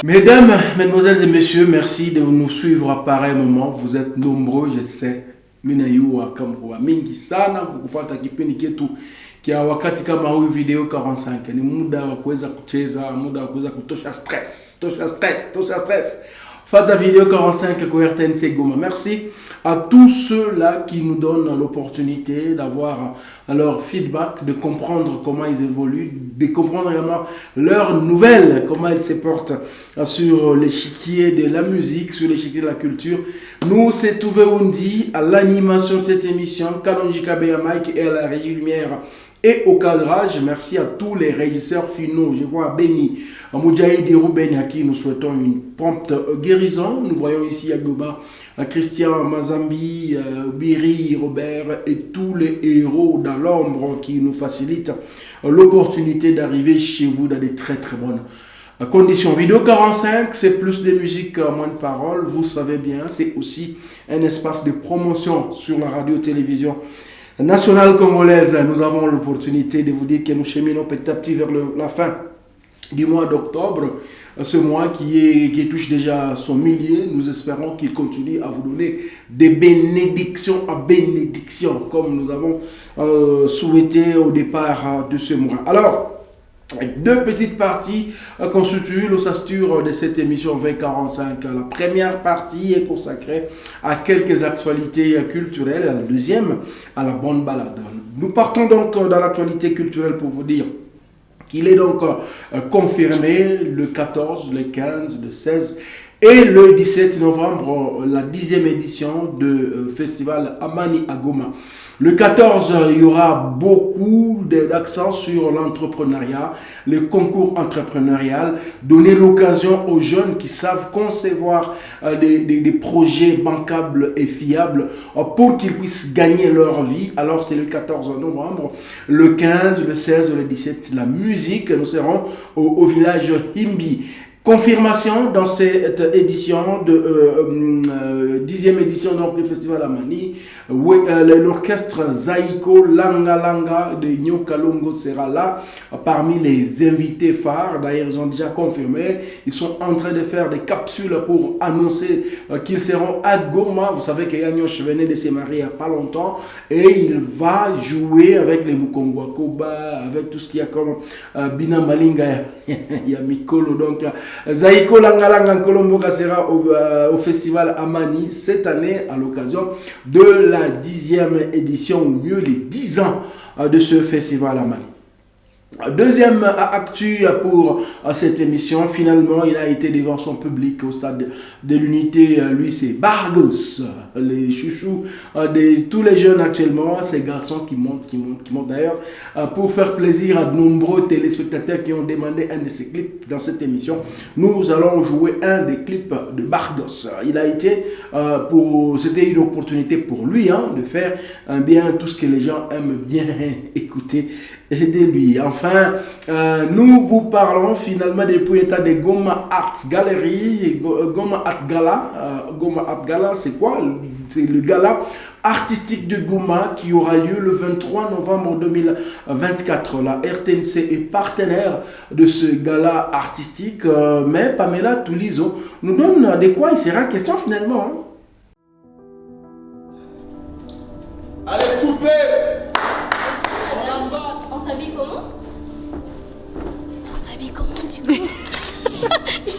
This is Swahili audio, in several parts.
Mesdames, mesdemoiselles et messieurs, merci de nous suivre à pareil moment. Vous êtes nombreux, je sais. Minayua kamrua mingi sana kufuata kipindi chetu kia wakati kama huyu video 45. Ni muda wa kuweza kucheza, muda wa kuweza kutosha stress. Fata vidéo 45 pour RTNC Goma. Merci à tous ceux-là qui nous donnent l'opportunité d'avoir leur feedback, de comprendre comment ils évoluent, de comprendre également leurs nouvelles, comment ils se portent sur l'échiquier de la musique, sur l'échiquier de la culture. Nous, c'est Touvé Undi à l'animation de cette émission, Kalonji Kabeya Mike et à la régie lumière et au cadrage. Merci à tous les régisseurs finaux. Je vois Benny, Moudjahid et Ruben à qui nous souhaitons une prompte guérison. Nous voyons ici à Goba Christian Mazambi, Biri, Robert et tous les héros dans l'ombre qui nous facilitent l'opportunité d'arriver chez vous dans des très très bonnes conditions. Vidéo 45, c'est plus de musique, moins de paroles. Vous savez bien, c'est aussi un espace de promotion sur la radio-télévision nationale congolaise. Nous avons l'opportunité de vous dire que nous cheminons petit à petit vers la fin du mois d'octobre, ce mois qui touche déjà son millier. Nous espérons qu'il continue à vous donner des bénédictions à bénédiction, comme nous avons souhaité au départ de ce mois. Alors, deux petites parties constituent l'ossature de cette émission 2045. La première partie est consacrée à quelques actualités culturelles, la deuxième à la bonne balade. Nous partons donc dans l'actualité culturelle pour vous dire qu'il est donc confirmé le 14, le 15, le 16 et le 17 novembre, la 10e édition de Festival Amani à Goma. Le 14, il y aura beaucoup d'accent sur l'entrepreneuriat, le concours entrepreneurial, donner l'occasion aux jeunes qui savent concevoir des projets bancables et fiables pour qu'ils puissent gagner leur vie. Alors c'est le 14 novembre, le 15, le 16, le 17, la musique. Nous serons au village Himbi. Confirmation dans cette édition de 10e édition donc du Festival Amani, l'orchestre Zaiko Langa Langa de Nyokalongo sera là parmi les invités phares. D'ailleurs, ils ont déjà confirmé. Ils sont en train de faire des capsules pour annoncer qu'ils seront à Goma. Vous savez que Yanyosh venait de se marier il n'y a pas longtemps et il va jouer avec les Mukongwa Koba, avec tout ce qu'il y a comme Bina Malinga, il y a Mikolo. Donc, Zaiko Langalanga Kolomboka sera au Festival Amani cette année à l'occasion de la 10e édition, ou mieux les 10 ans de ce Festival Amani. Deuxième actu pour cette émission, finalement il a été devant son public au stade de l'unité. Lui c'est Bargos, les chouchous de tous les jeunes actuellement, ces garçons qui montent d'ailleurs pour faire plaisir à de nombreux téléspectateurs qui ont demandé un de ces clips dans cette émission. Nous allons jouer un des clips de Bargos. Il a été c'était une opportunité pour lui de faire bien tout ce que les gens aiment bien écouter et de lui. Enfin, nous vous parlons finalement des propriétaires de Goma Art Gallery. Goma Art Gala. Goma Art Gala, c'est quoi? C'est le gala artistique de Goma qui aura lieu le 23 novembre 2024. La RTNC est partenaire de ce gala artistique, mais Pamela Toulizo nous donne de quoi il sera question finalement. Allez, coupez! On s'habille comment? On s'habille comment, tu veux?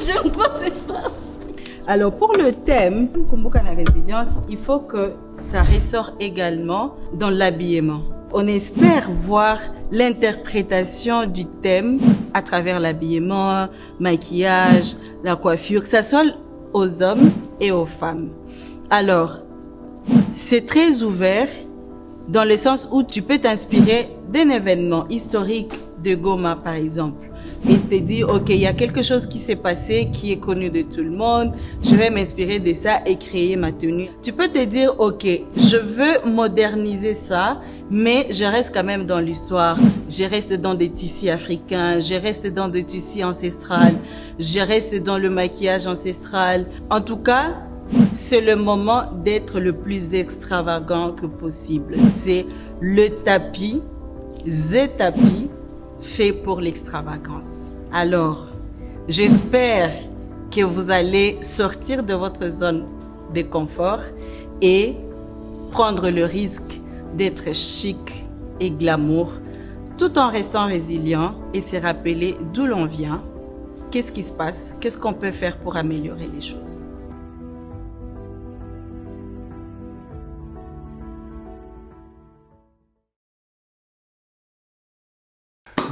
J'aime trop cette phrase. Alors pour le thème, Kumbuka na résilience, il faut que ça ressort également dans l'habillement. On espère voir l'interprétation du thème à travers l'habillement, maquillage, la coiffure, que ça soit aux hommes et aux femmes. Alors, c'est très ouvert dans le sens où tu peux t'inspirer d'un événement historique de Goma, par exemple, et te dire, ok, il y a quelque chose qui s'est passé, qui est connu de tout le monde, je vais m'inspirer de ça et créer ma tenue. Tu peux te dire, ok, je veux moderniser ça, mais je reste quand même dans l'histoire, je reste dans des tissus africains, je reste dans des tissus ancestrales, je reste dans le maquillage ancestral. En tout cas, c'est le moment d'être le plus extravagant que possible. C'est le tapis, the tapis, fait pour l'extravagance. Alors, j'espère que vous allez sortir de votre zone de confort et prendre le risque d'être chic et glamour tout en restant résilient et se rappeler d'où l'on vient, qu'est-ce qui se passe, qu'est-ce qu'on peut faire pour améliorer les choses.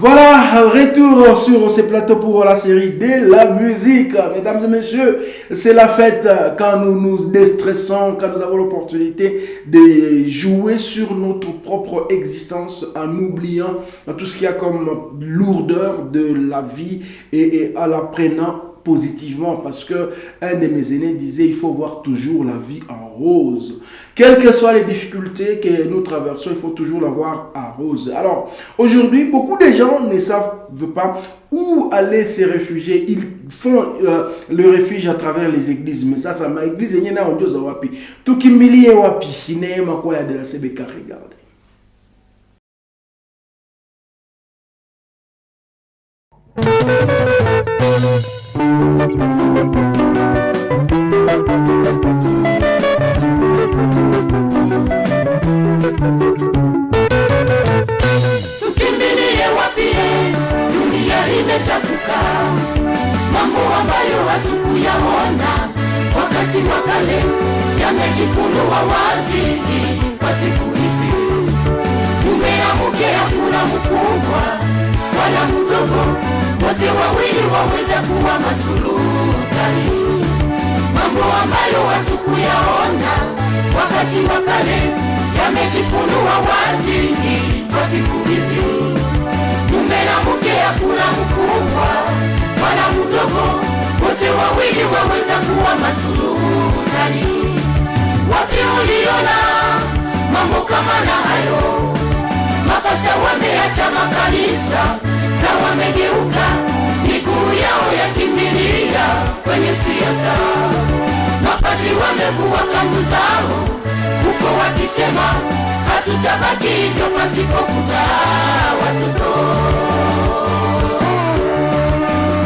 Voilà, retour sur ces plateaux pour la série de la musique. Mesdames et messieurs, c'est la fête quand nous nous déstressons, quand nous avons l'opportunité de jouer sur notre propre existence en oubliant tout ce qu'il y a comme lourdeur de la vie et en la prenant positivement, parce que un de mes aînés disait il faut voir toujours la vie en rose. Quelles que soient les difficultés que nous traversons, il faut toujours la voir en rose. Alors, aujourd'hui, beaucoup de gens ne savent pas où aller se réfugier. Ils font le refuge à travers les églises. Mais ça ma église, il y en a un dieu wapi. Tout qui milie wapi, il n'est pas quoi de la CBK, regardez. Tukimbilie wapi? Dunia imechafuka, mambo ambayo hatukuyaona wakati wa kale yamejifunua wazi kwa siku hizi. Mume na mke, hakuna mkubwa wala mdogo, wote wawili waweza kuwa masultani. Mambo ambayo hatukuyaona wakati wa kale yamejifunua wazi kwa siku hizi. Mume na mke, hakuna mkubwa wala mdogo, wote wawili waweza kuwa masultani. Wapi uliona mambo kama na hayo? Mapasta wameacha makanisa na wamegeuka miguu yao yakimbilia kwenye siasa. Mapadri wamevua kanzu zao huko wakisema hatutabaki hivyo pasipo kuzaa watoto.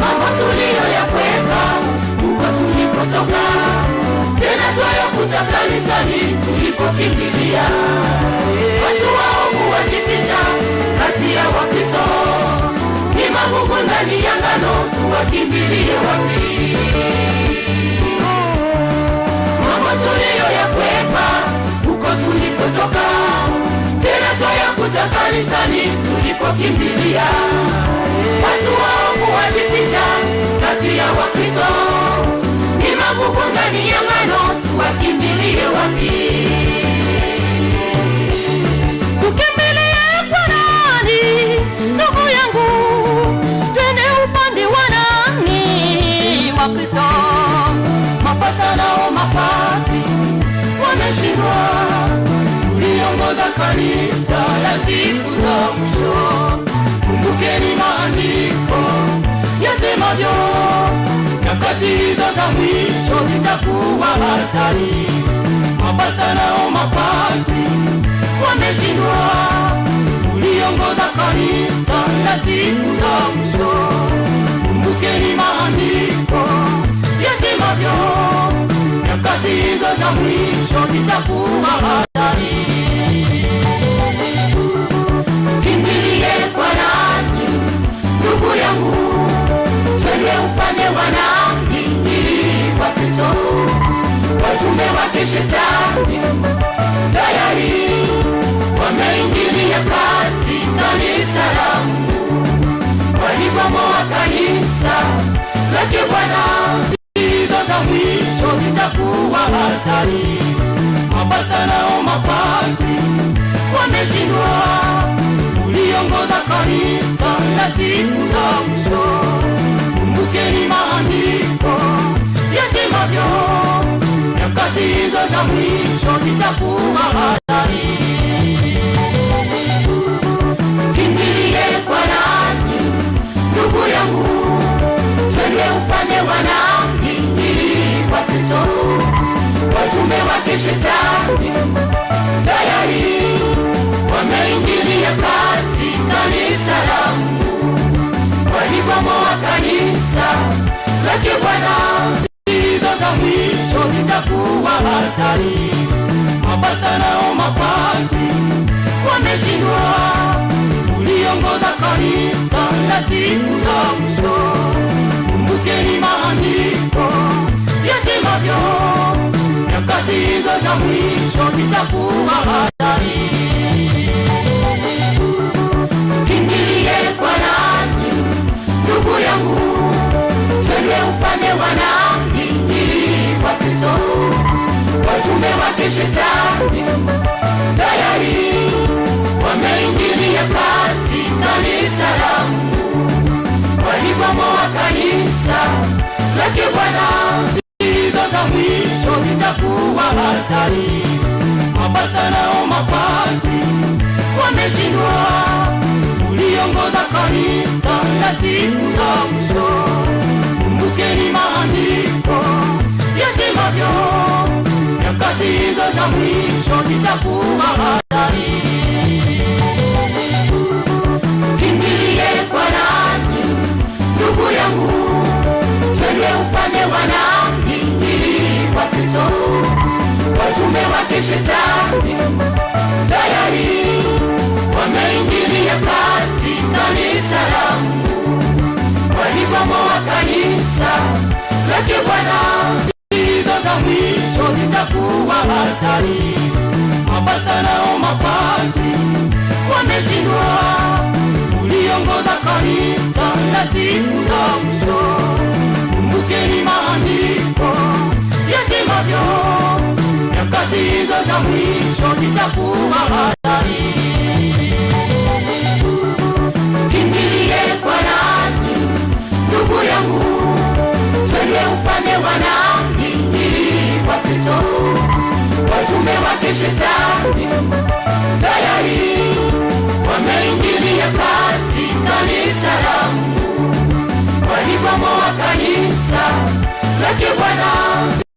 Mambo tuliyoyakwepa huko tulikotoka, tena twayakuta kanisani tulipokimbilia. Watu waovu wajificha kati ya Wakristo, ni magugu ndani ya ngano, tuwakimbilie wapi? Mambo tuliyoyakwepa huko tulikotoka, tena twayakuta kanisani tulipokimbilia. Watu waovu wajificha kati ya Wakristo, ni magugu ndani ya ngano, tuwakimbilie wapi? Tukimbilie kwa nani, ndugu yangu? Twende upande wa nani? Wakristo, mapasta nao mapadri wameshindwa kuliongoza kanisa la siku za mwisho. Kumbukeni maandiko yasemavyo, nyakati hizo za mwisho zitakuwa hatari. Mapasta nao mapadri wameshindwa kuliongoza kanisa la siku za mwisho. Kumbukeni maandiko yasemavyo, nyakati hizo za mwisho zitakuwa hatari. Kimbilie kwa nani, ndugu yangu? Twende upande wa nani? Wakristo, wajumbe wake shetani tayari wameingilia kati kanisa la Mungu, walibomoa kanisa lake Bwana. Hizo za mwisho zitakuwa hatari. Mapasta nao mapadri wameshindwa kuliongoza kanisa la siku za mwisho. Kumbukeni maandiko yasemavyo, nyakati hizo za mwisho zitakuwa hatari. Kimbilie kwa nani, ndugu yangu? Twende upande wa nani? Wakristo, wajumbe wake shetani tayari wameingilia kati kanisa la Mungu, walibomoa kanisa zake Bwana hizo za mwisho zitakuwa hatari. Mapasta nao mapadri wameshindwa kuliongoza kanisa la siku za mwisho. Kumbukeni maandiko yasemavyo, nyakati hizo za mwisho zitakuwa hatari. Kimbilie kwa nani ndugu yangu, twende upande wa nani wa Kristo. Wajumbe wake shetani tayari wameingilia kati kanisa la Mungu, walibomoa kanisa lake Bwana. Hizo za mwisho zitakuwa hatari. Mapasta nao mapadri wameshindwa kuliongoza kanisa la siku za mwisho. Kumbukeni maandiko yasemavyo, nyakati hizo za mwisho zitakuwa hatari. Kimbilie kwa nani ndugu yangu, twende upande wa nani wa Kristo. Wajumbe wake shetani tayari wameingilia kati kanisa la Mungu, walibomoa kanisa lake Bwana. Hizo za mwisho zitakuwa hatari. Mapasta nao mapadri wameshindwa kuliongoza kanisa la siku za mwisho. Kumbukeni maandiko yasemavyo, nyakati hizo za mwisho zitakuwa hatari. Kimbilie kwa nani ndugu yangu, twende upande wa nani wa Kristo. Wajumbe wake shetani tayari wameingilia kati kanisa la Mungu, walibomoa kanisa lake Bwana.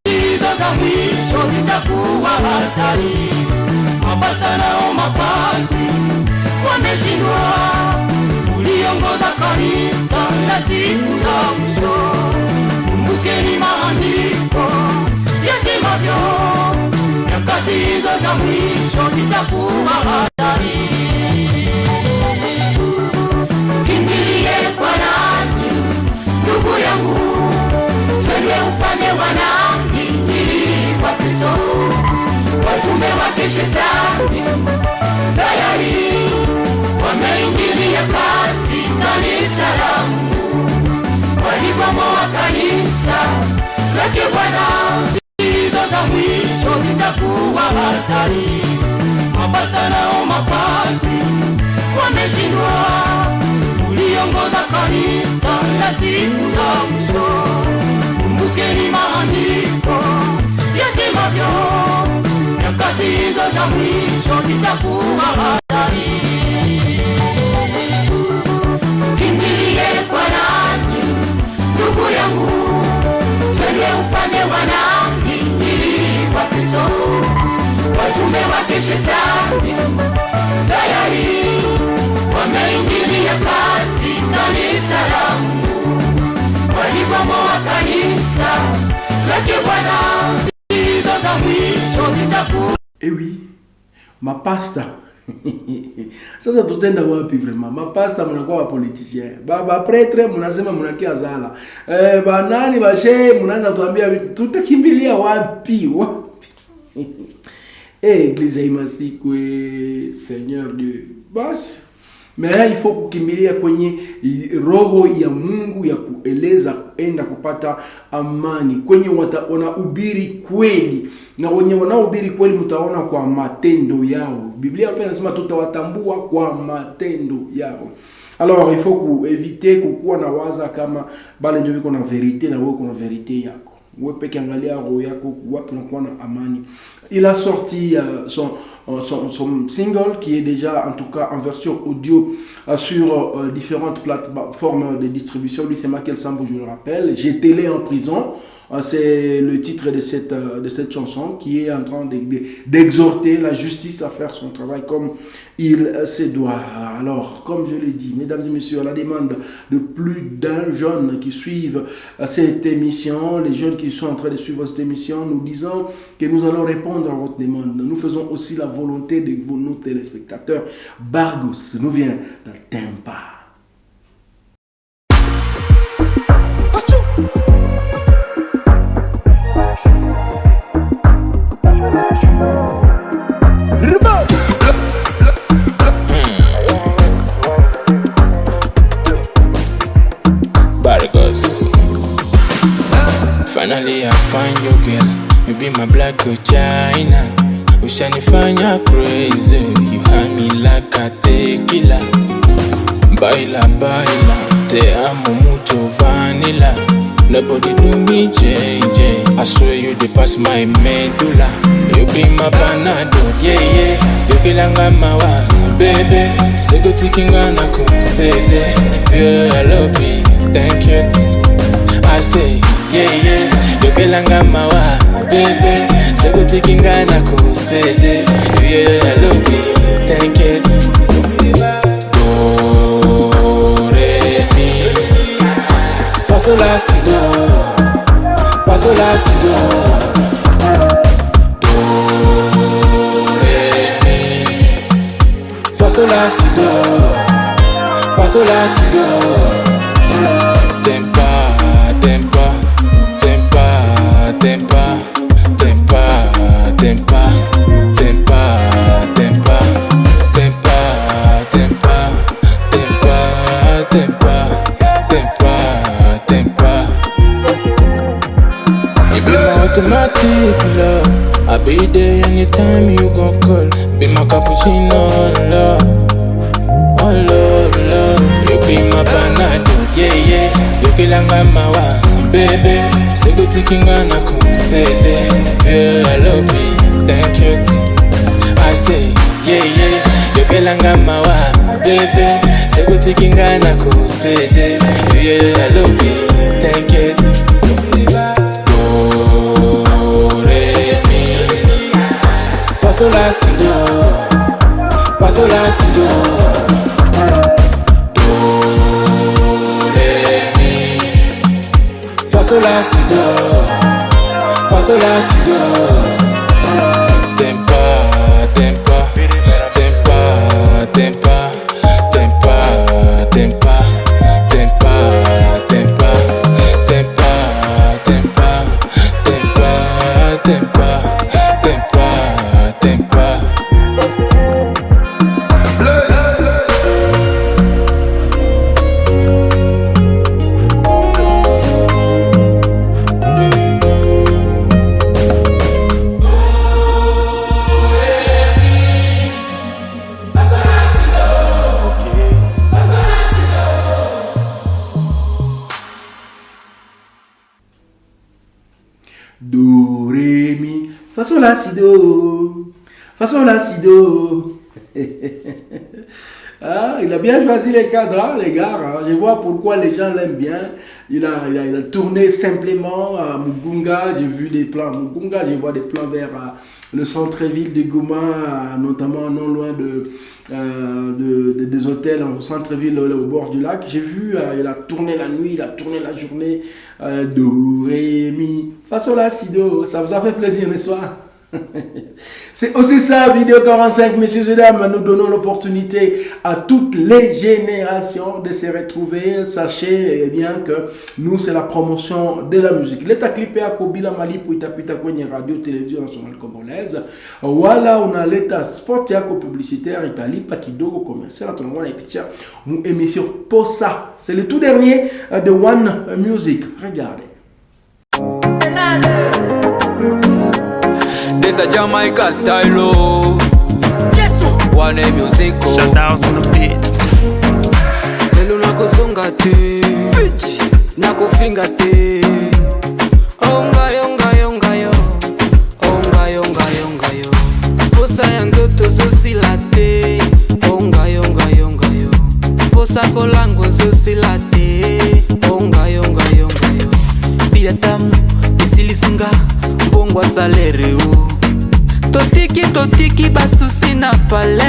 Hizo za mwisho zitakuwa hatari. Mapasta nao mapadri wameshindwa kuliongoza kanisa la siku za mwisho. Kumbukeni maandiko yasemavyo, nyakati hizo za mwisho zitakuwa hatari. Kimbilie kwa nani ndugu yangu, twende upande wa nani wa Kristo. Wajumbe wake shetani tayari wameingilia kati kanisa la Mungu, walibomoa kanisa lake Bwana. Hizo za mwisho zitakuwa hatari. Mapasta nao mapadri wameshindwa kuliongoza kanisa la siku za mwisho. Kumbukeni maandiko yasemavyo, nyakati hizo za mwisho zitakuwa hatari. Kimbilie kwa nani ndugu yangu, twende upande wa nani wa Kristo. Wajumbe wake shetani tayari wameingilia kati kanisa la Mungu, walibomoa kanisa lake Bwana. Hizo za mwisho zitakuwa oui, mapasta sasa tutenda wapi vraiment? Mapasta mnakuwa wa politiciens, baba pretre mnasema mnakia zala, banani bashe mnaanza tuambia tutakimbilia wapi? Église imasikwe, Seigneur Dieu. Basi mais il faut kukimbilia kwenye roho ya Mungu ya kueleza kuenda kupata amani, kwenye wanahubiri kweli, na wenye wanahubiri kweli mtaona kwa matendo yao. Biblia pia inasema tutawatambua kwa matendo yao. Alors il faut éviter kukuwa na waza kama bale ndio biko na verite na wewe kuna verite yako. Wewe peke angalia roho yako wapi unakuwa na amani. Il a sorti son single qui est déjà en tout cas en version audio sur différentes plateformes de distribution. Lui c'est Michael Sambou, je le rappelle. J'étais en prison. C'est le titre de cette chanson qui est en train d'exhorter la justice à faire son travail comme il se doit. Alors, comme je l'ai dit, mesdames et messieurs, à la demande de plus d'un jeune qui suivent cette émission, les jeunes qui sont en train de suivre cette émission, nous disons que nous allons répondre à votre demande. Nous faisons aussi la volonté de nos téléspectateurs. Bargos nous vient de Tempa. Bargos. Finally I find your girl. You be my black China. Ushanifanya crazy. You had me like a tequila. Baila, baila. Te amo mucho vanilla. Nobody do me JJ. I swear you dey pass my medulla. You be my panado, yeah yeah. You kilanga mawa, baby. Sego tikinga na kusede. Feel I love me, thank you. I say, yeah yeah. You kilanga mawa, baby. Sego tikinga na kusede. Feel I love me, thank you. Fasola si do, fasola si do, do re mi. Fasola si do, fasola si do. Tempa, tempa, tempa, tempa, tempa, tempa, tempa, tempa, tempa, tempa, tempa, tempa. You be my automatic love. I be there anytime you gon' call. Be my cappuccino love. Oh love, love. You be my panado, yeah yeah. You kilanga mawa, baby. Sego tikinga na kusede. Feel I love me, thank you. I say, yeah yeah. You kilanga mawa, baby. Sego tikinga na kusede. Feel I love me, thank you. Fasola si do, fasola si do, do re mi. Fasola si do, fasola si do. Tempa, tempa, tempa, tempa, tempa, tempa, tempa, tempa, tempa, tempa, tempa, tempa. Tempa. Do, ré, mi, fa, sol, la, si, do. Fa, sol, la, si, do. Ah, il a bien choisi les cadres, hein, les gars. Hein. Je vois pourquoi les gens l'aiment bien. Il a tourné simplement à Mugunga. J'ai vu des plans à Mugunga. Je vois des plans vers le centre-ville de Goma, notamment non loin des hôtels au centre-ville au bord du lac. J'ai vu, il a tourné la nuit, il a tourné la journée. Do, ré, mi, fa, sol, la, si, do. Ça vous a fait plaisir, n'est-ce pas? C'est aussi ça, vidéo 45, messieurs et dames. Nous donnons l'opportunité à toutes les générations de se retrouver. Sachez bien que nous, c'est la promotion de la musique. L'état clippé à Kobila Mali pour itapita kwenye radio télévision nationale congolaise. Voilà, on a l'état sport yako publicitaire Italie, pas kidogo commercial. On a épitia mon émission Posa. C'est le tout dernier de One Music. Regardez. This a Jamaica style, oh. Yes, One Music, oh. Shutdowns on the beat. Lelo nakusonga te, Fiji nakufinga te. Onga yonga yonga yo, onga yonga yonga. posa ya nzoto zosila te. Ongayo ngayo ngayo posa kolango zosila te. Ongayo ngayo ngayo bia tamu esilisinga mbongwa salere o. Totiki basusi na pale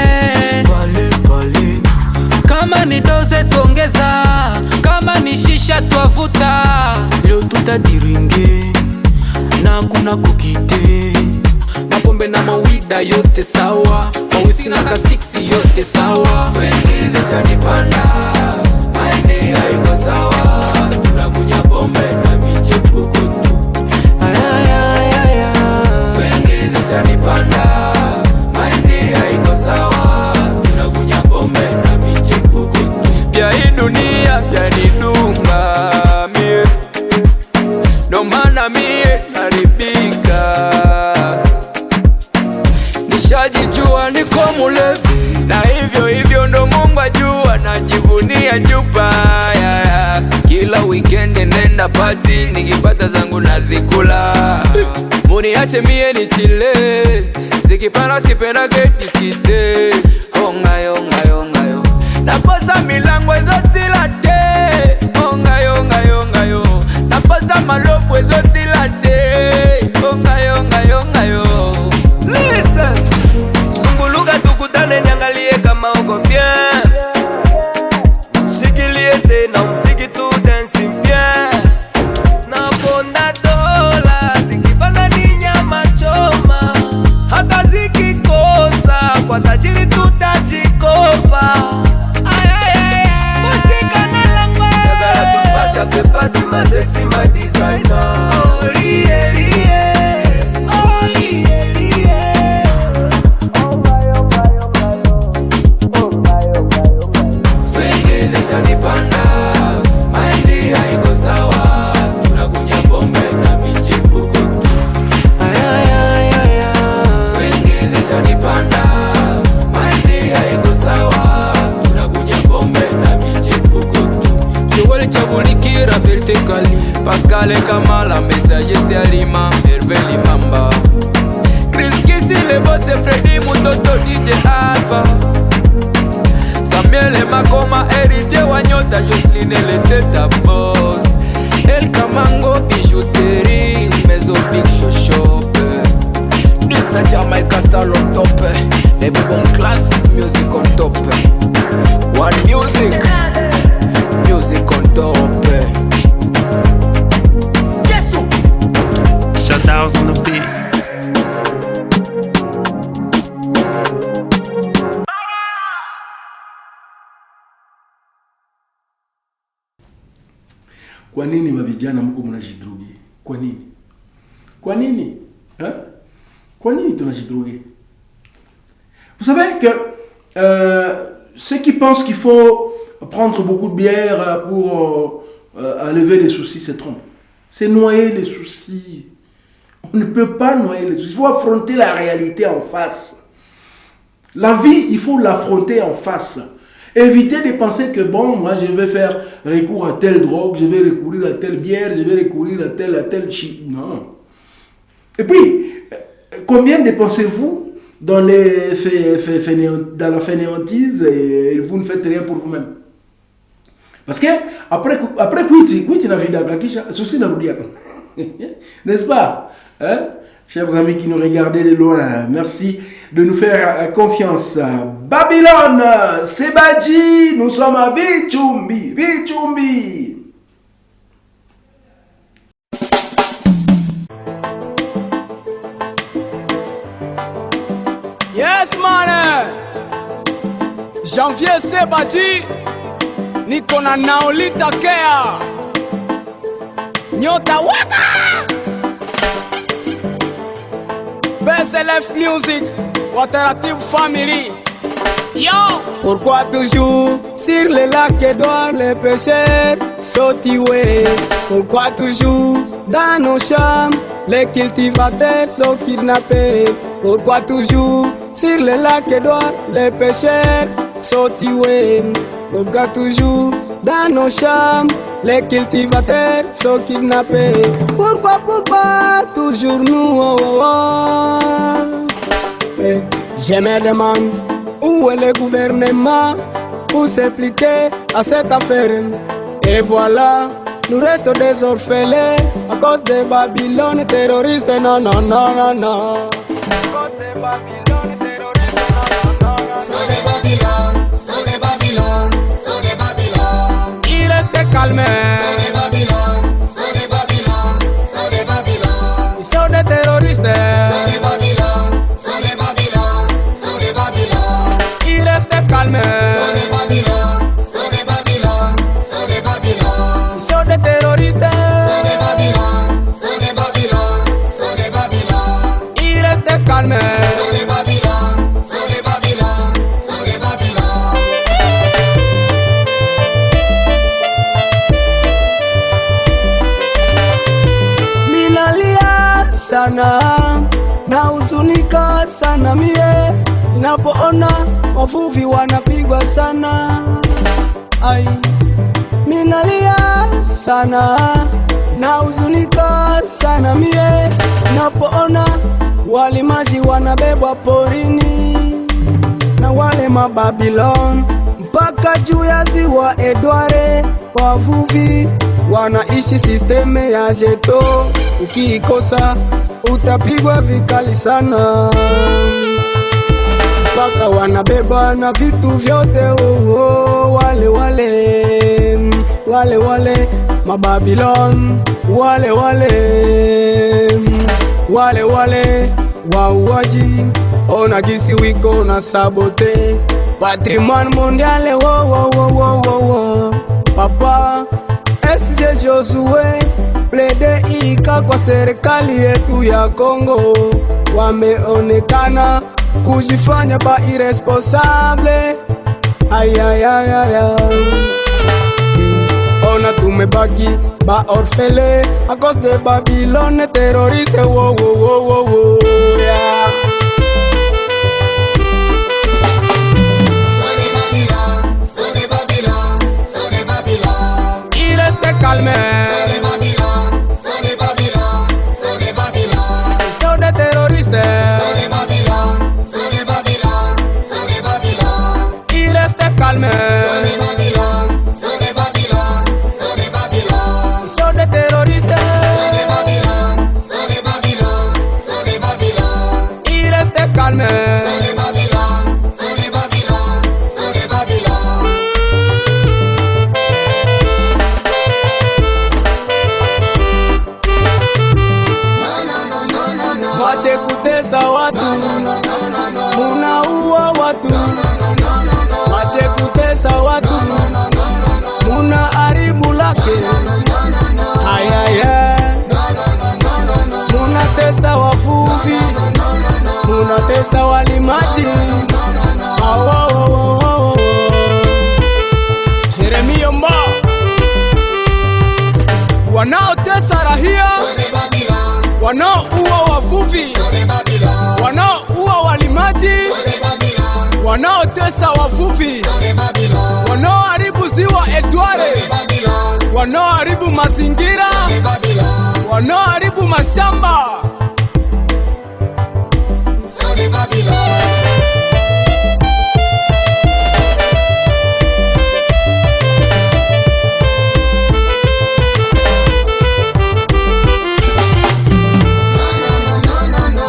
pale. Kama ni doze tuongeza, kama ni shisha tuavuta. Leo tutadiringe na kuna kukite. Mapombe na mawida yote sawa, mawisi na kasiksi yote sawa. Swingize shanipanda, maende haiko sawa. Tunakunya pombe na michepuko tu. Ayayayaya. Swingize shanipanda, maende haiko sawa. Tunakunya pombe na michepuko tu. Pia hii dunia pia nidunga mie, ndo maana mie naribika. Nishajijua niko mulevi, na hivyo ndo Mungu ajua. Najivunia chupa ya kila weekend nenda party, nikipata zangu nazikula. Muniache mie ni chile, zikipana sipenda kediskite. Ongayo ngayo ngayo napoza milango ezotila te. Ongayo ngayo ngayo napoza malofu ezotila te. Ongayo ngayo ngayo. Listen, zunguluka tukutane niangalie kama uko bien. Shikilie tena usiki tu dancing bien. Naponda dola zikipanda ni nyama choma, hata zikikosa kwa tajiri tutajikopa. Musika na langwe chagala tupata pepati masexy my designer. Oh liye liye, oh liye liye. Swingize shanipanda, maende haiko sawa. Tunakunya pombe na michepuko tu. Ayayayaya. Swingize shanipanda, maende haiko sawa. Tunakunya pombe na michepuko tu. Joel Chabulikira Belte Kali, Pascal Kamala, Messager Sialima, Hervé Limamba, Chris Kissy, le boss Freddy Mutoto, DJ Alpha, Samuel Makoma, héritier Wanyota, Jocelyne le teta boss, El Kamango, bijouterie, Maison Big Show Shop, Nissa Jamaica Star on top, les bons classic music on top, One Music, music on top. Shutouts on the beat. Kwa nini mavijana mko mnajidroge? Kwa nini? Kwa nini? Hein? Kwa nini tunajidroge? Vous savez que ceux qui pensent qu'il faut prendre beaucoup de bière pour enlever les soucis se trompent. C'est noyer les soucis. On ne peut pas noyer les soucis. Il faut affronter la réalité en face. La vie, il faut l'affronter en face. Éviter de penser que bon, moi je vais faire recours à telle drogue, je vais recourir à telle bière, je vais recourir à tel chip. Non. Et puis, combien dépensez-vous dans la fainéantise et vous ne faites rien pour vous-même? Parce que après quit na vida kakisha, ceci n'a rien. N'est-ce pas? Hein? Chers amis qui nous regardaient de loin, merci de nous faire confiance. Babylone, Sebadji, nous sommes à Vichumbi. Yes, man. Janvier Sebadji, niko na Naolita Kea, Nyota Waka, BSLF Music, Alternative Family. Yo! Pourquoi toujours sur les lacs Édouard les pêcheurs sautiway? Pourquoi toujours dans nos chambres les cultivateurs sont kidnappés? Pourquoi toujours sur les lacs Édouard les pêcheurs sautiway? Pourquoi toujours dans nos chambres les cultivateurs sont kidnappés? Pourquoi toujours nous? Je me demande où est le gouvernement pour s'impliquer à cette affaire. Et voilà, nous restons des orphelins à cause des Babylone terroristes. Non, non, non, non, non. À cause des Babylone terroristes. Non, non, non, non. So des Babylone, so des Babylone, so des Babylone. Il reste calme. So des Babylone, so des Babylone, so des Babylone. Ils sont des terroristes. So des Babylone, so des Babylone, so des Babylone. Il reste calme. So des Babylone, so des Babylone, so des Babylone. Ils sont des terroristes. So des Babylone, so des Babylone, so des Babylone. Il reste calme. So des Babylone, so des Babylone, so des Babylone. Minalia sana na huzunika sana mie ninapoona wavuvi wanapigwa sana. Ai, minalia sana na huzunika sana mie ninapoona walimaji wanabebwa porini na wale Mababilon mpaka juu ya ziwa Edward. Wavuvi wanaishi sisteme ya jeto, ukiikosa utapigwa vikali sana, mpaka wanabeba na vitu vyote. Wale wale Mababilon, wale wauaji, ona jinsi wiko na sabote patrimoine mondiale. Wo papa SG Josué plede ika kwa serikali yetu ya Kongo, wameonekana kujifanya ba irresponsable. Ayayayaya, ona tumebaki ba orfele a cause de Babylone terroriste. Wo yeah. So des Babylone, so des Babylone, so des Babylone. Il reste calme. So des Babylone, so des Babylone, so des Babylone. Ils sont des terroristes. So des Babylone, so des Babylone, so des Babylone. Il reste calme. So des Babylone, so des Babylone, so des Babylone. Ils sont des terroristes. So des Babylone, so des Babylone, so des Babylone. Il reste calme. So des Babylone, so des Babylone, so des Babylone. No, no, no, no, no, no. Mwache kutesa watu, munaua watu. Mwache kutesa watu, munaharibu lake. Ayaya, munatesa wavuvi, munatesa walimaji. Awo Jeremia Mba, wanaotesa rahia, So des Babylone, wanaoua wavuvi, so des Babylone, wanaoua walimaji, so des Babylone, wanaotesa wavuvi, so des Babylone, wanaoharibu ziwa so Edward, des Babylone, wanaoharibu mazingira, so des Babylone, wanaoharibu mashamba. so des Babylone.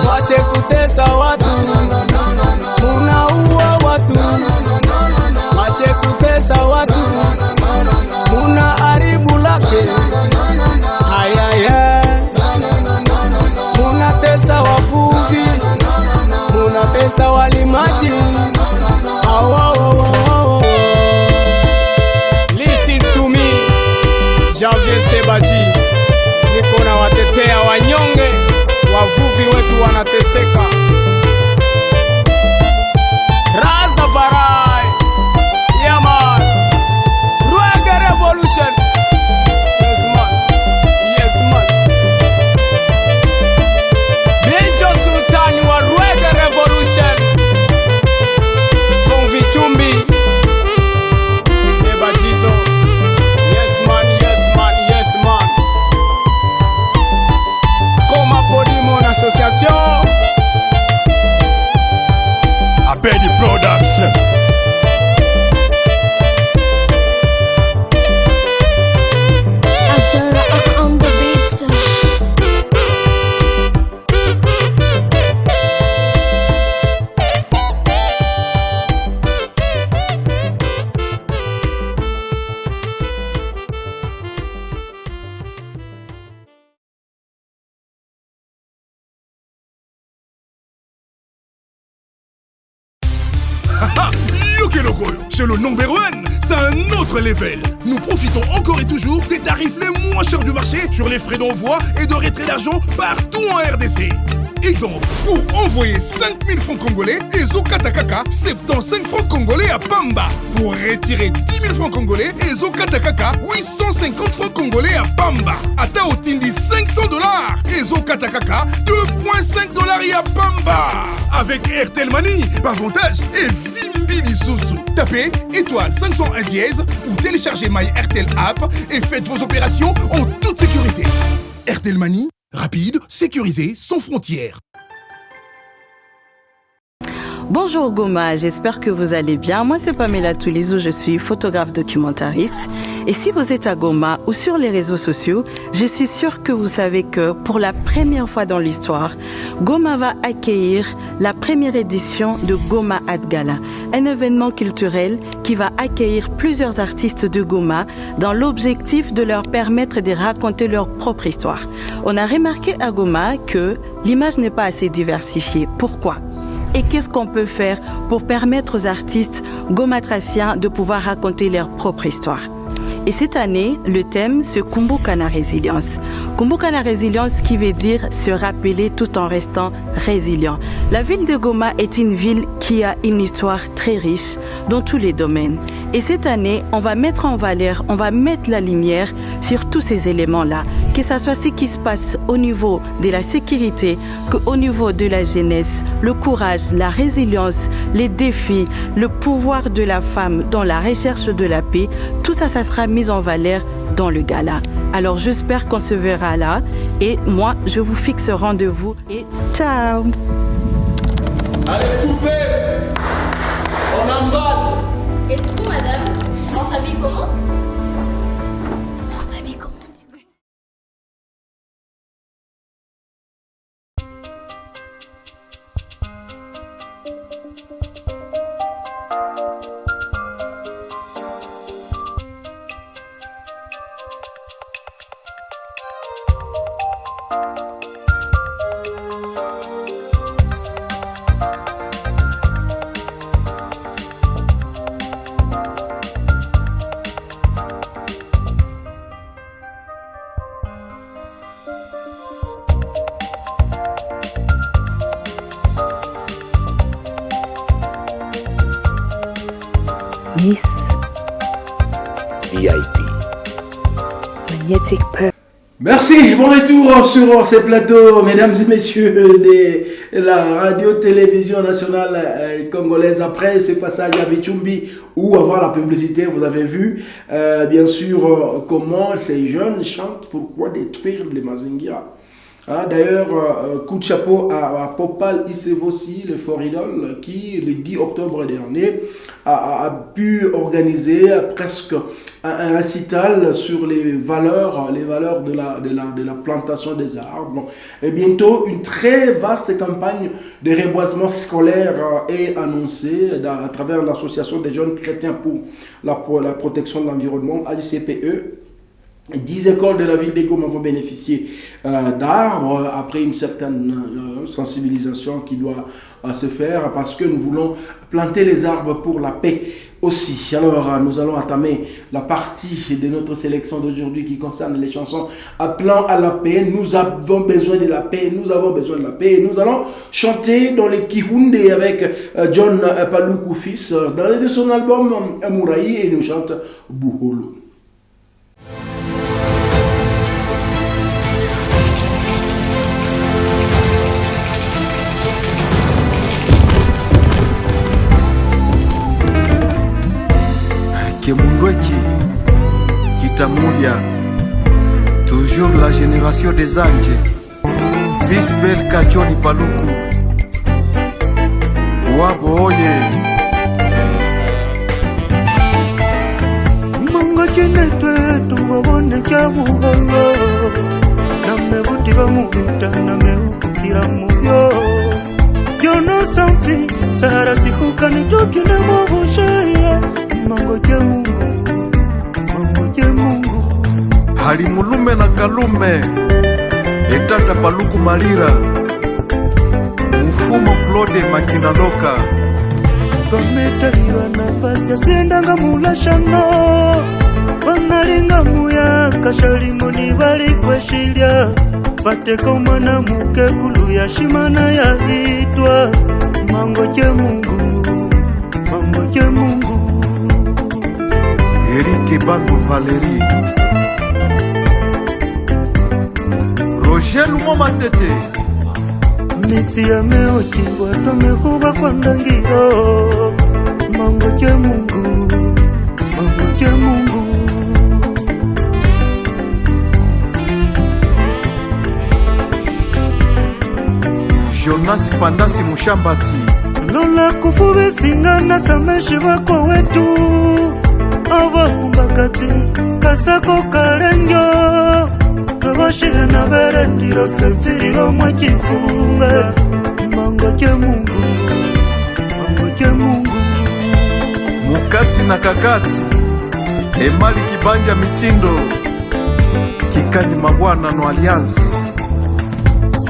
Mwache kutesa watu, munaua watu. Mwache kutesa watu, munaharibu lake. Ayaya, munatesa wavuvi, munatesa walimaji. Awo listen to me, Javier Sebaji, niko na watetea wanyonge. Wavuvi wetu wanateseka. Rastafari, yeah man, Reggae Revolution. Yes man, yes man. Binjo Sultani wa Reggae Revolution. Betty Production. Azura on the beat. Chez le number one, c'est un autre level. Nous profitons encore et toujours des tarifs les moins chers du marché sur les frais d'envoi et de retrait d'argent partout en RDC. Exemple, pour envoyer 5000 francs congolais et Zokatakaka 75 francs congolais à Pamba. Pour retirer 10 000 francs congolais et Zokatakaka 850 francs congolais à Pamba. Ata Otindi 500 $ et Zokatakaka 2,5 $ à Pamba. Avec Airtel Money, avantage et Vimbi Lisuzu. Tapez étoile 501 dièse ou téléchargez My Airtel app et faites vos opérations en toute sécurité. Airtel Money, rapide, sécurisé, sans frontières. Bonjour Goma, j'espère que vous allez bien. Moi c'est Pamela Toulisou, je suis photographe documentariste. Et si vous êtes à Goma ou sur les réseaux sociaux, je suis sûre que vous savez que pour la première fois dans l'histoire, Goma va accueillir la première édition de Goma Art Gala, un événement culturel qui va accueillir plusieurs artistes de Goma dans l'objectif de leur permettre de raconter leur propre histoire. On a remarqué à Goma que l'image n'est pas assez diversifiée. Pourquoi ? Et qu'est-ce qu'on peut faire pour permettre aux artistes gomatraciens de pouvoir raconter leur propre histoire? Et cette année, le thème, c'est Kumbukana Résilience. Kumbukana Résilience qui veut dire se rappeler tout en restant résilient. La ville de Goma est une ville qui a une histoire très riche dans tous les domaines. Et cette année, on va mettre en valeur, on va mettre la lumière sur tous ces éléments-là. Que ce soit ce qui se passe au niveau de la sécurité, qu'au niveau de la jeunesse, le courage, la résilience, les défis, le pouvoir de la femme dans la recherche de la paix, tout ça, ça sera mis en valeur dans le gala. Alors j'espère qu'on se verra là et moi je vous fixe rendez-vous et ciao. Allez couper. On emballe. Et du coup, madame, on s'habille comment? On s'habille comment tu veux? Miss VIP Magnetic Pearl. Merci, bon retour sur ces plateaux, mesdames et messieurs de la radio-télévision nationale congolaise. Après ce passage à Bichumbi ou avant la publicité, vous avez vu bien sûr comment ces jeunes chantent pourquoi détruire les Mazingira. D'ailleurs, coup de chapeau à Popal Issevossi, le Foridol, qui le 10 octobre dernier a pu organiser presque un récital sur les valeurs de la plantation des arbres. Et bientôt, une très vaste campagne de reboisement scolaire est annoncée à travers l'association des jeunes chrétiens pour la protection de l'environnement, AJCPE. 10 écoles de la ville de Goma vont bénéficier d'arbres après une certaine sensibilisation qui doit se faire parce que nous voulons planter les arbres pour la paix aussi. Alors nous allons entamer la partie de notre sélection d'aujourd'hui qui concerne les chansons appelant à la paix. Nous avons besoin de la paix, nous avons besoin de la paix. Et nous allons chanter dans les Kihunde avec John Paluku fils de son album Amuraï et nous chante Buholo. Kemundwechi, Kitamulia, toujours la génération des anges, fils Bel Kachoni Paluku, Wabo oye. Mango chinetwe tuwabone kya buholo. Name buti bamubita name ukukira mubyo. You know something, Sahara sikuka nitokile mubushe. Mango je Mungu, mango je Mungu. Halimulume na Kalume, Etata Paluku Malira, Mufumo Claude Makinaloka. Prometa hiwa na bacha siendanga mulashano. Bangalinga muya kashalimoni bali kweshilia. Bateka umana muke kulu ya shimana ya hitwa. Mango je Mungu, mango je Mungu. Eric Bango Valérie, Roger Lumo Matete. Miti ya meojiwa tumekuba kwa ndangiro. Mango je Mungu, mango je Mungu. Jonas Pandasi Mushambati. Lola kufubi singana sameshi wako wetu. Awa kumbakati kasako karengyo. Kabashihe na bere ndiro sefiriro mwakifunga. Mango je Mungu, mango je Mungu. Mukati na Kakati, Emali Kibanja Mitindo, Kikani Mabwana no Alliance.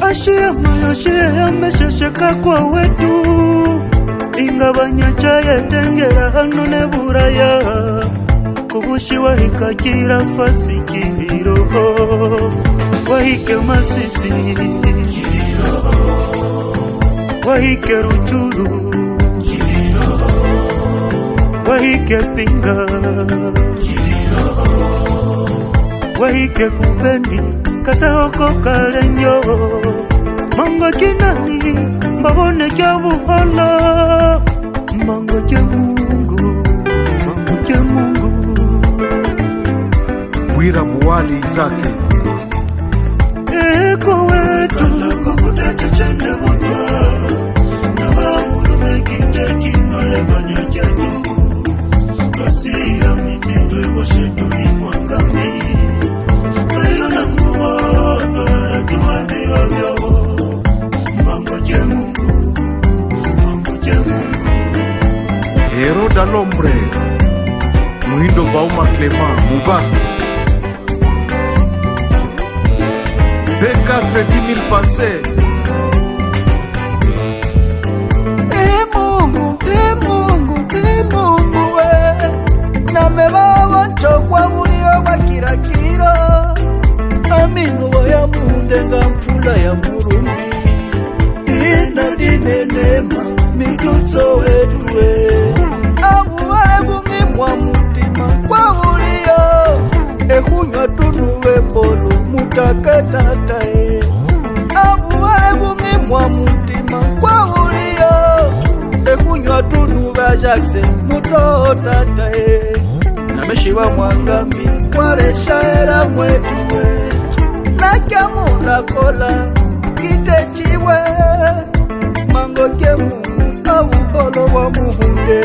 Ashia mayashia meshesheka kwa wetu. Ingabanya chaya tengera hano neburaya. Kubushi wahikakira fasi kiriroho. Wahike Masisi kiriroho. Wahike Ruchuru kiriroho. Wahike Pinga kiriroho. Wahike Kubeni kasahoko kalenyo. Mango kinani mbabone kya buhala. Mango je Mungu, mango je Mungu. Bwira Buwali Izake. Eko wetu lako kuteke chende wotwa. Nabamulu mekite kimale banyaketu. Kasira mitindwe washetu imwangami. Kayo na nguwa tuwandi wabyo. Mango je Mungu, mango je Mungu. Heroda Lombre, Muhindo Bauma Clément Moubaku. P4 10 000 passés. Mungu we. Name baba chokwa mulio bakirakira. Aminu wa ya mundenga mfula ya murumbi. Ina dinenema mitutso wedwe. Abuwale bungimwa mutima kwa ulio. Ekunywa tunuwe polo mutakatatae. Abuwale bungimwa mutima kwa ulio. Ekunywa tunuwe Jackson mutotatae. Nameshiwa mwangami kwareshaera mwetuwe. Nakya munda kola kitechiwe. Mango je Mungu awukolo wa muhunde.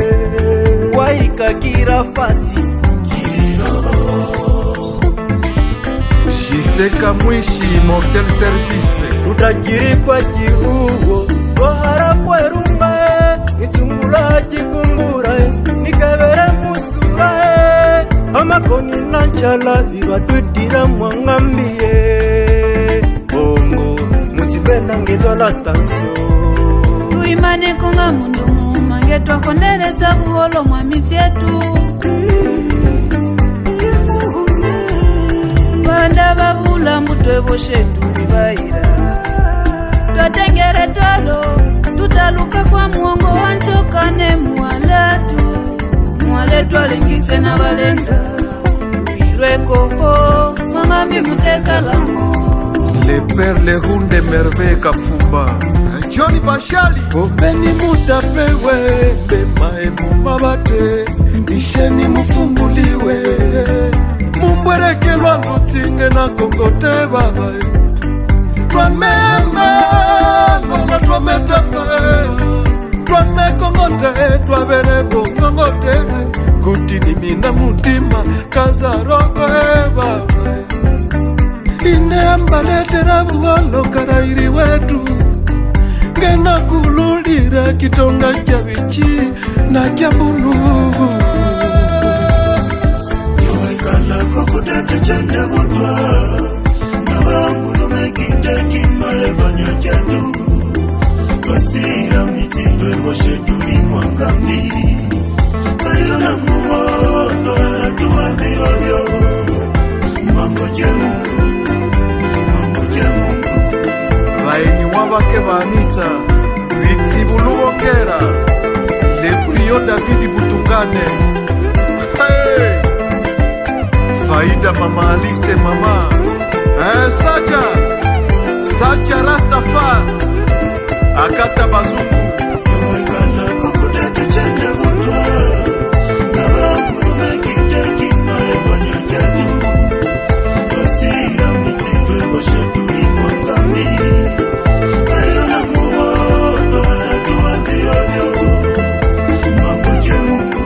Wahika fasi kiriroho. Juste Kamwishi Mortel Service. Utajiri kwa jihuo wahara kwa rumba. Nitungula jikumbura nikabere musura. Amakoni nanchala ibatudira mwangambie. Bongo mutibena ngedola tansio. Tuimane konga mundu mumange twakonereza buholo mwa miti yetu. Banda babula mutwe boshetu bibaira. Twatengere twalo tutaluka kwa muongo wanchokane mualetu. Mualetu alingize na balenda. Tuilweko ho mangambi mutekalamo. Les perles hunde merveille Kapfumba. Johnny Bashali. Obeni mutapewe bema emuma bate. Isheni mufumbuliwe. Mumbwereke lwangu tinge na kokote baba. Twameme, nona twametame. Twameko kitonga kya bichi na kya mbulu Yoekala kokudake chende butwa Nabangulu mekinde kimae banya kendo Basira mitibwe washetuli mwangami Kayo na kumoto Tuwa miwavyo Mangoje Mungu Mangoje Mungu Baini wabake banita Vitibulubokera Leprio David Butungane Hey Faida mama Alice mama Saja Rastafari Akata Bazungu Yoekala kokudake chende butwa Nabangulu mekinde kimae banya kendo Basira mitibwe washetuli mwangami Kayo na kumoto Tuwa miwavyo Mangoje Mungu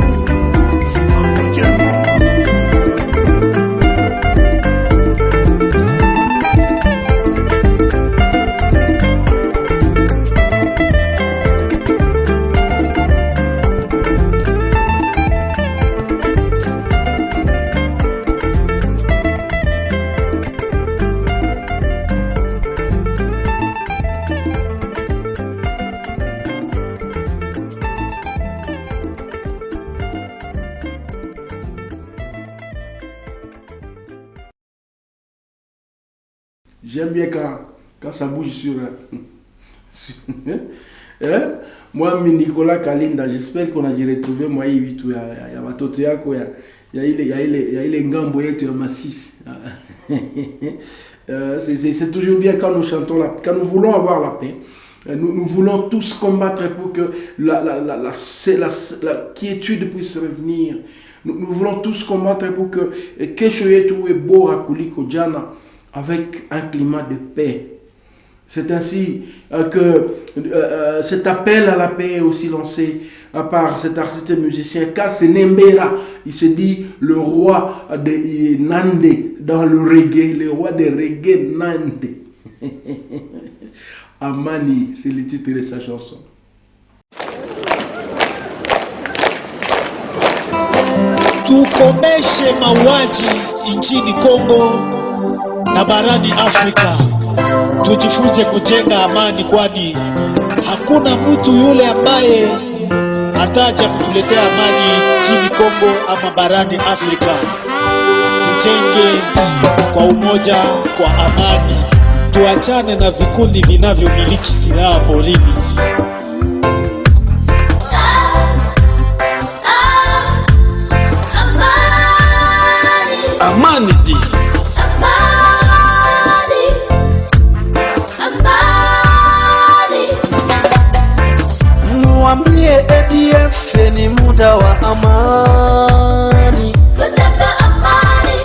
Mangoje Mungu J'aime bien quand ça bouge sur moi, Nicolas Kalinda, j'espère qu'on a retrouvé moi il y a watoto yako ya ile ngambo yetu ya Masisi. C'est toujours bien quand nous chantons quand nous voulons avoir la paix. Nous voulons tous combattre pour que la quiétude puisse revenir. Nous voulons tous combattre pour que kesho yetu ebo kuliko jana avec un climat de paix. C'est ainsi que cet appel à la paix est aussi lancé par cet artiste musicien Kasse Nembera. Il se dit le roi de Nande dans le reggae, le roi de reggae Nande. Amani, c'est le titre de sa chanson. Tukomeshe mauaji nchini Kongo na barani Afrika. Tujifunze kujenga amani, kwani hakuna mtu yule ambaye ataja kutuletea amani nchini Kongo ama barani Afrika. Tujenge kwa umoja, kwa amani. Tuachane na vikundi vinavyomiliki silaha porini. Amani di Mwambie ADF ni muda wa amani. Kutaka amani.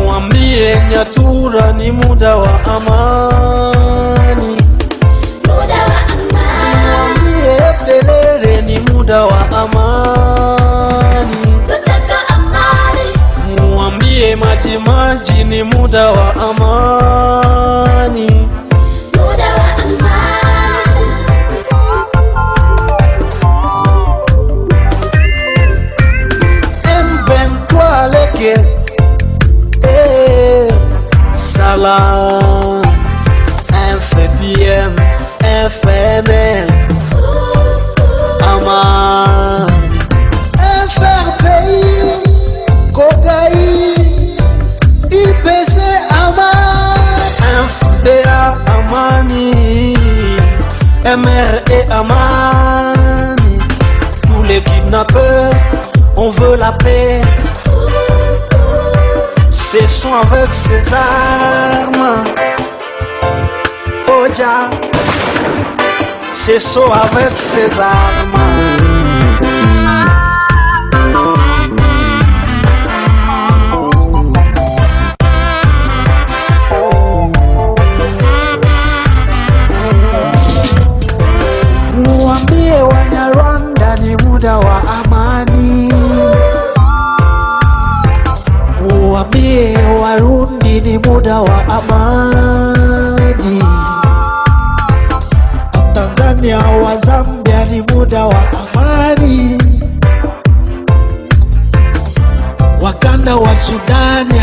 Mwambie Nyatura ni muda wa amani. Muda wa amani. Mwambie Pelele ni muda wa amani. Kutaka amani. Mwambie Majimaji ni muda wa amani. Muda wa amani. M23 leke Salam FBM FNL Aman FRPI Kogai IPC Aman FDA Amani MRE Amani. Tous les kidnappeurs, on veut la paix. Cessons avec ces armes. Oja, cessons avec ces armes. Muambie Wanyarwanda ni muda wa amani. Muambie Warundi ni muda wa amani. Tanzania wa Zambia ni muda muda wa amani. Wakanda wa Sudani,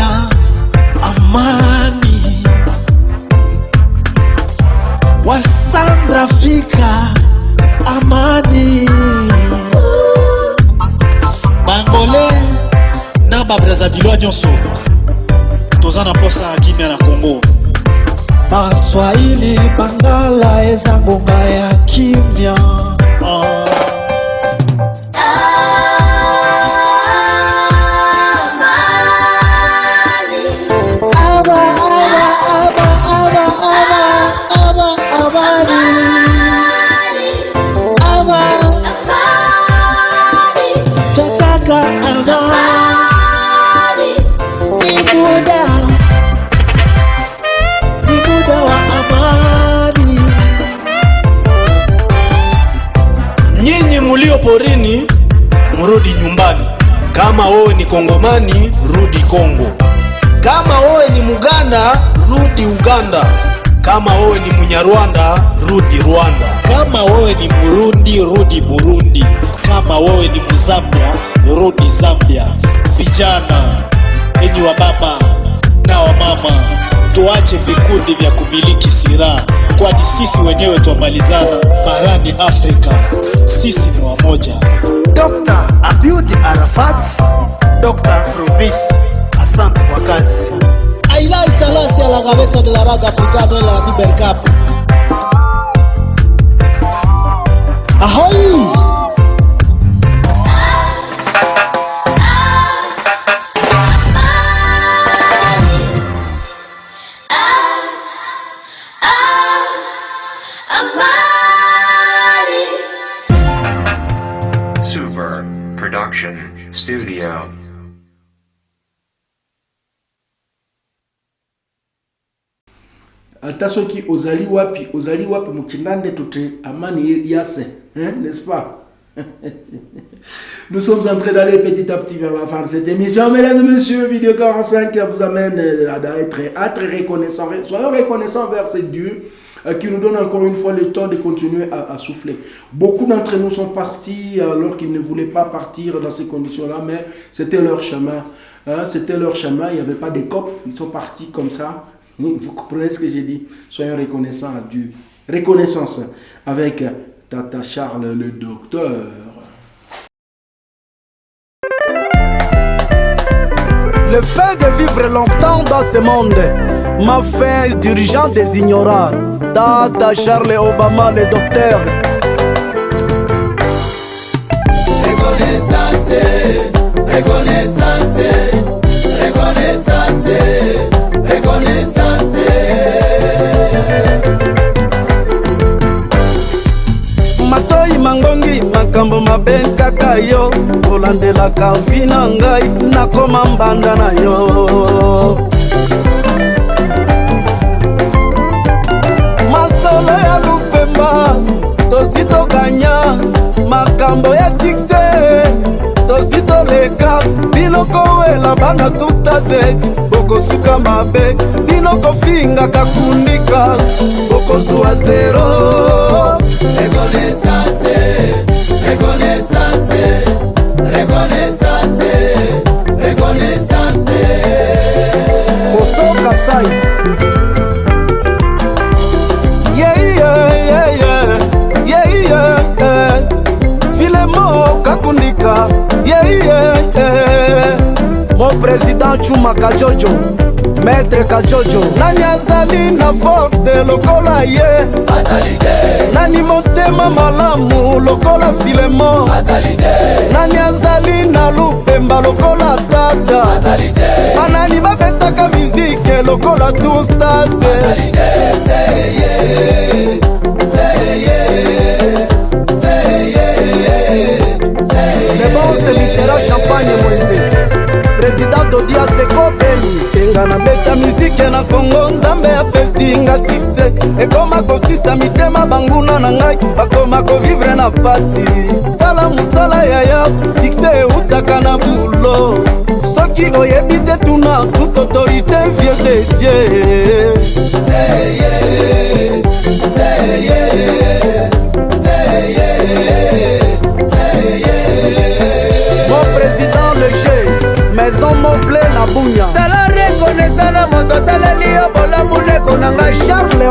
amani. Wa Centrafrica, amani. Bangolais na ba Brazzaville nyonso toza na posa kimia na Congo. Baswahili Bangala eza ngonga ya kimia. Porini mrudi nyumbani. Kama wewe ni Kongomani, rudi Kongo. Kama wewe ni Muganda, rudi Uganda. Kama wewe ni Munyarwanda, rudi Rwanda. Kama wewe ni Burundi, rudi Burundi. Kama wewe ni Mzambia, rudi Zambia. Vijana, enyi wa baba na wa mama, tuache vikundi vya kumiliki silaha, kwani sisi wenyewe twamalizana barani Afrika. Sisi ni wamoja. Dr. Abiudi Arafat, Dr. Provis, asante kwa kazi. Ailai Salasi a la cabeza de la raga africana en la Liber Cup. Ahoy! Studio. Ata soki ozali wapi mukindande tute amani yase, n'est-ce pas? Nous sommes en train d'aller petit à petit vers la fin de cette émission. Mesdames et messieurs, vidéo 45 vous amène à être reconnaissant. Soyons reconnaissants vers ces dieux qui nous donnent encore une fois le temps de continuer à souffler. Beaucoup d'entre nous sont partis alors qu'ils ne voulaient pas partir dans ces conditions-là, mais c'était leur chemin. C'était leur chemin, il n'y avait pas de COP, ils sont partis comme ça. Vous comprenez ce que j'ai dit? Soyons reconnaissants à Dieu. Reconnaissance avec Tata Charles le docteur. Le fait de vivre longtemps dans ce monde m'a fait dirigeant des ignorants. Tata Charles Obama le docteur. Reconnaissance, reconnaissance, reconnaissance, reconnaissance. Matoi mangongi makambo maben kaka yo olandela ka vina ngai nakoma mbanda na yo. Masolo ya lupemba tosito ganya makambo ya succès tosito leka biloko wela bana tustaze boko suka mabe binoko finga kakundika boko zuwa zero. Reconnaissance, reconnaissance, reconnaissance, reconnaissance. Koso Kasai. Filemo Kakundika. Mon président Chuma Kajojo, Maître Kajojo. Nani azali na force lokola ye azalite. Nani motema malamu lokola Filemo azalite. Nani azali na lupemba lokola tata azalite. Anani babetaka mizike lokola tustaze azalite. Seye, seye, seye. Le bon c'est littéraire champagne Moïse. Président Dodia Seko Beni Tenga na beta musique na Congo Nzambe apesi nga succès ekoma kosisa mitema banguna na ngai bakoma kovivre na pasi sala musala yaya succès eutaka na bulo soki oyebi te tuna toute autorité vient de Dieu. Seye, seye, seye.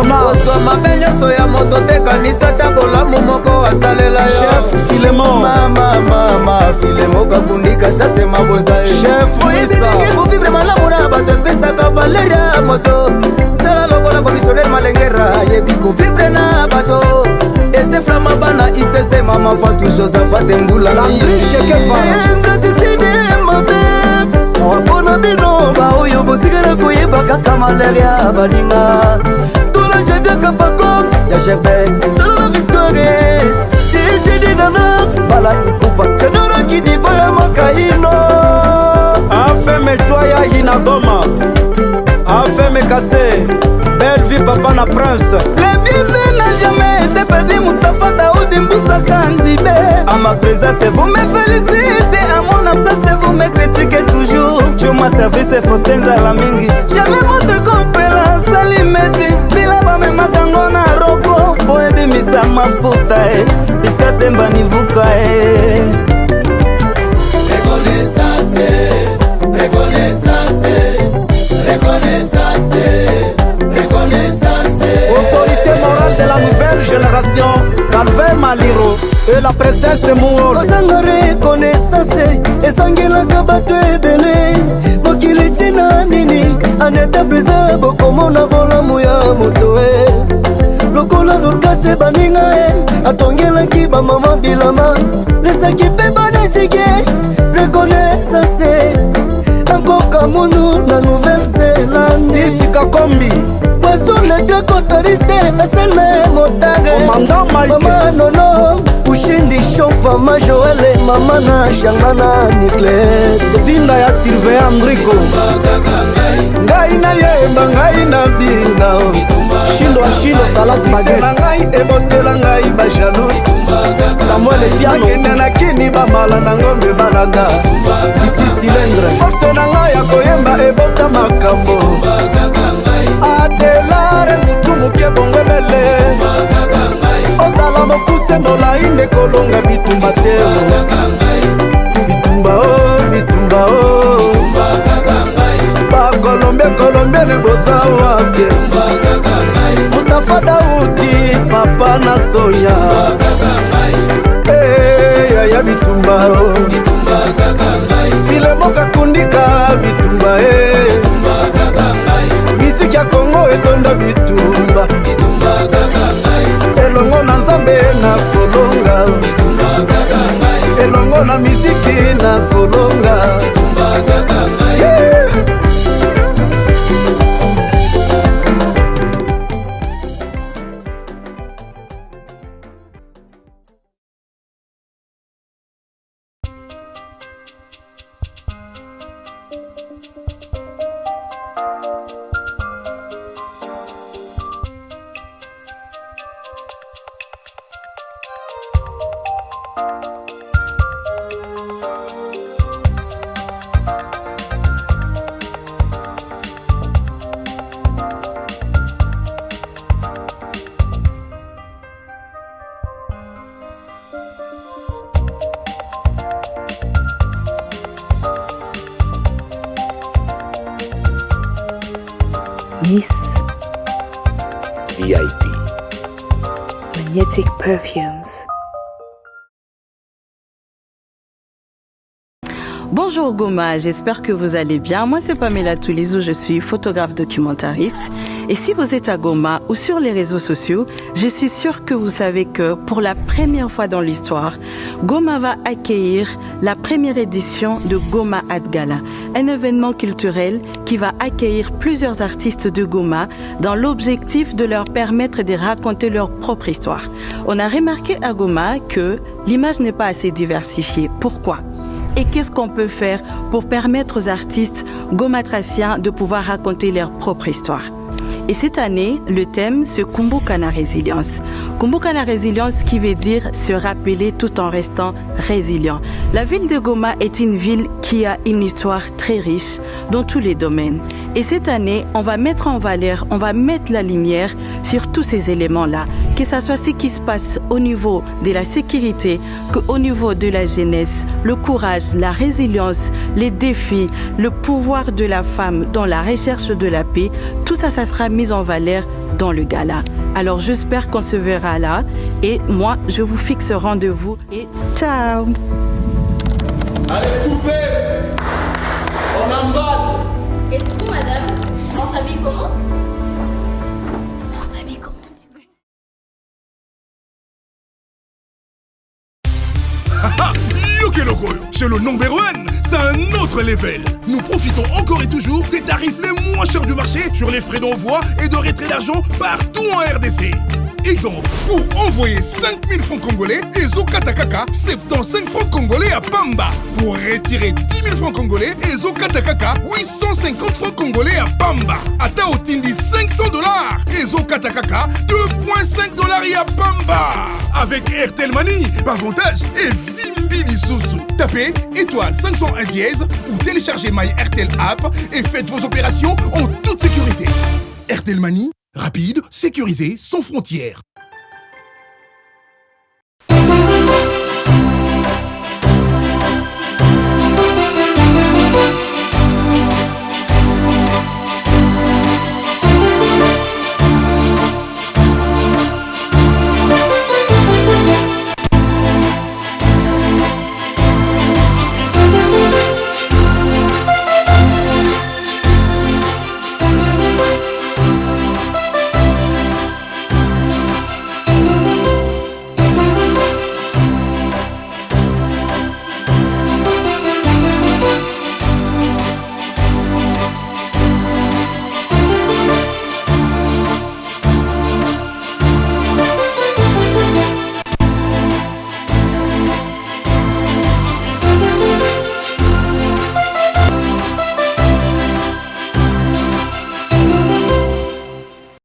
Bernard kozwa mabe nyonso ya moto te kanisa ta bolamu moko asalela yo Chef Filemon mama Filemon kakundika sase mabonza Chef oyebilingi kovivre malamu na bato epesaka valeri ya moto sala lokola komisionere malengera yebi kovivre na bato eseflama bana isese mama fatu josaphat embula ingratitude mabe mpona bino baoyo botikala koyeba kaka malere ya baninga tona jabiaka bakok ya gerbek salala victoire djidinana bala ipupa janaraki dibo ya makaino afeme toya hinagoma afeme kase belle vie papa na prince le bive n'a jamais été perdu Moustapha Daoudi Mboussaka Nzibé à ma présence vous me félicitez à mon absence vous me critiquez toujours tu m'as servi c'est Faustin Zalamingi jamais monte compela salimeti bila bamemakango na roko boebimisa mafuta piska semba nivuka autorité morale de la nouvelle génération Calvin Maliro et la princesse Mouro kozanga reconnaissance esangelaka bato ebele mokili ntina nini aneta presa bokomona bolamu ya moto lokola dorkase baninga atongelaki bamama bilama lesaki mpe banetike reconnaissance ankoka mundu na nouvelle-zélande sisika kombi wasole dokotoriste asene motage mama nono ushindi shopa majoele mama na shangana niklet zinda ya Sylvain Andrico ngai na yemba ngai na bina shindo salasi baguette na ngai ebotela ngai bajalou Samuel Etiano akende na kini bamala na ngombe balanda sisi cylindre force na ngai ya koyemba ebota makambo adelare mitumuke bongo ebele ozala mokuse molai nde kolonga bitumba te bitumba o bakolombiene boza wapie Moustapha Daoudi papa na Sonia yaya bitumba o Filemon kakundika bitumba miziki ya Kongo etonda bitumba elongo na nzambe na kolonga elongo na miziki na kolonga Miss VIP Magnetic Perfumes. Bonjour Goma, j'espère que vous allez bien. Moi c'est Pamela Toulisou, je suis photographe documentariste. Et si vous êtes à Goma ou sur les réseaux sociaux, je suis sûre que vous savez que pour la première fois dans l'histoire, Goma va accueillir la première édition de Goma Art Gala, un événement culturel qui va accueillir plusieurs artistes de Goma dans l'objectif de leur permettre de raconter leur propre histoire. On a remarqué à Goma que l'image n'est pas assez diversifiée. Pourquoi ? Et qu'est-ce qu'on peut faire pour permettre aux artistes gomatraciens de pouvoir raconter leur propre histoire? Et cette année, le thème, c'est Kumbukana Résilience. Kumbukana Résilience qui veut dire se rappeler tout en restant résilient. La ville de Goma est une ville qui a une histoire très riche dans tous les domaines. Et cette année, on va mettre en valeur, on va mettre la lumière sur tous ces éléments-là. Que ce soit ce qui se passe au niveau de la sécurité, qu'au niveau de la jeunesse, le courage, la résilience, les défis, le pouvoir de la femme dans la recherche de la paix, tout ça, ça sera mis en valeur dans le gala. Alors j'espère qu'on se verra là et moi je vous fixe rendez-vous et ciao. Allez coupez, on emballe. Et vous, madame, on s'habille comment? Yokelokoyo, chez le number one, c'est un autre level. Nous profitons encore et toujours des tarifs les moins chers du marché sur les frais d'envoi et de retrait d'argent partout en RDC. Exemple, pour envoyer 5000 francs congolais, Ezo Katakaka, 75 francs congolais à Pamba. Pour retirer 10 000 francs congolais, Ezo Katakaka, 850 francs congolais à Pamba. Ata Otindi 500 $, Ezo Katakaka, 2,5 $ à Pamba. Avec Airtel Money, avantage et Vimbi Lisuzu. Tapez étoile 501 dièse ou téléchargez My Airtel app et faites vos opérations en toute sécurité. Airtel Money, rapide, sécurisé, sans frontières.